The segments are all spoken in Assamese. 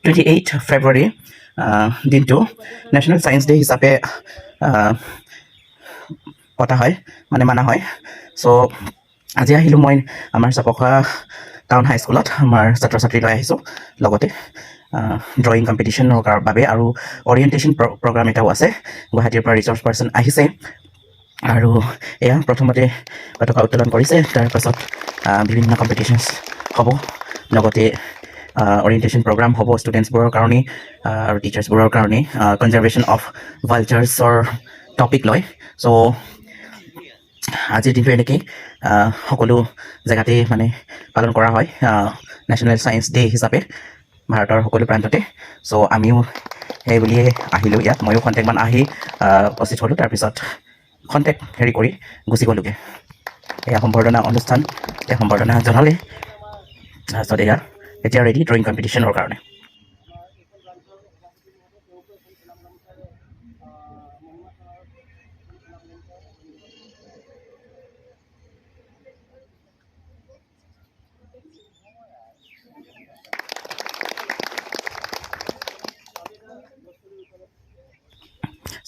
28 ফেব্ৰুৱাৰী দিনটো নেশ্যনেল ছায়েন্স ডে হিচাপে পতা হয় মানা হয়। চ' আজি আহিলোঁ মই আমাৰ চাপখোৱা টাউন হাইস্কুলত আমাৰ ছাত্ৰ ছাত্ৰী লৈ আহিছোঁ, লগতে ড্ৰয়িং কম্পিটিশ্যনৰ বাবে আৰু অৰিয়েণ্টেশ্যন প্ৰগ্ৰাম এটাও আছে। গুৱাহাটীৰ পৰা ৰিচৰ্চ পাৰ্চন আহিছে আৰু এয়া প্ৰথমতে পতাকা উত্তোলন কৰিছে, তাৰপাছত বিভিন্ন কম্পিটিশ্যনছ হ'ব, লগতে অৰিয়েণ্টেশ্যন প্ৰগ্ৰাম হ'ব ষ্টুডেণ্টছবোৰৰ কাৰণে আৰু টিচাৰ্ছবোৰৰ কাৰণে কনজাৰ্ভেশ্যন অফ ভালচাৰ্ছৰ টপিক লয়। চ' আজিৰ দিনটো এনেকেই সকলো জেগাতেই মানে পালন কৰা হয় নেশ্যনেল ছায়েন্স ডে হিচাপে ভাৰতৰ সকলো প্ৰান্ততে। চ' আমিও সেই বুলিয়ে আহিলোঁ ইয়াত, ময়ো খন্তেকমান আহি উপস্থিত হ'লোঁ, তাৰপিছত খন্তেক কৰি গুচি গ'লোগৈ। এয়া সম্বৰ্ধনা অনুষ্ঠান, এতিয়া সম্বৰ্ধনা জনালে, তাৰপিছত এয়া এতিয়া ৰেডি ড্ৰয়িং কম্পিটিশ্যনৰ কাৰণে।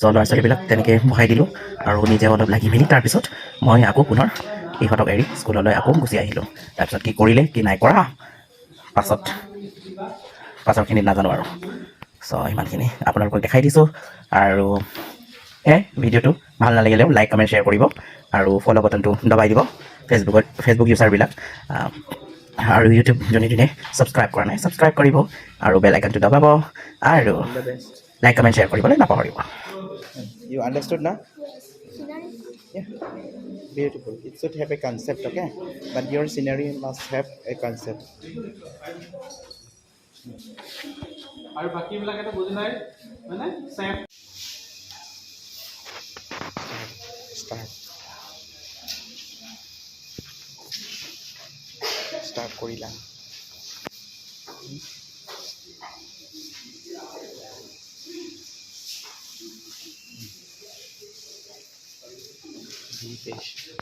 চ' ল'ৰা ছোৱালীবিলাক তেনেকৈ বহাই দিলোঁ আৰু নিজে অলপ লাগি মেলি তাৰপিছত মই আকৌ পুনৰ ইহঁতক এৰি স্কুললৈ আকৌ গুচি আহিলোঁ। তাৰপিছত কি কৰিলে কি নাই কৰা পাছৰখিনি নাজানো আৰু। চ' ইমানখিনি আপোনালোকক দেখাই দিছোঁ আৰু ভিডিঅ'টো ভাল নালাগিলেও লাইক কমেণ্ট শ্বেয়াৰ কৰিব আৰু ফ'ল' বাটনটো দবাই দিব ফেচবুক ইউজাৰবিলাক, আৰু ইউটিউব যোনে যোনে ছাবস্ক্ৰাইব কৰা নাই ছাবস্ক্ৰাইব কৰিব আৰু বেল আইকনটো দবাব আৰু লাইক কমেণ্ট শ্বেয়াৰ কৰিবলৈ নাপাহৰিব। You understood now? Yeah. Beautiful. It should have a concept, okay? But your scenery must have a concept. আৰু বাকীবিলাকেতো বুজি নাই মানে চেফ Start কৰিলা। Be patient.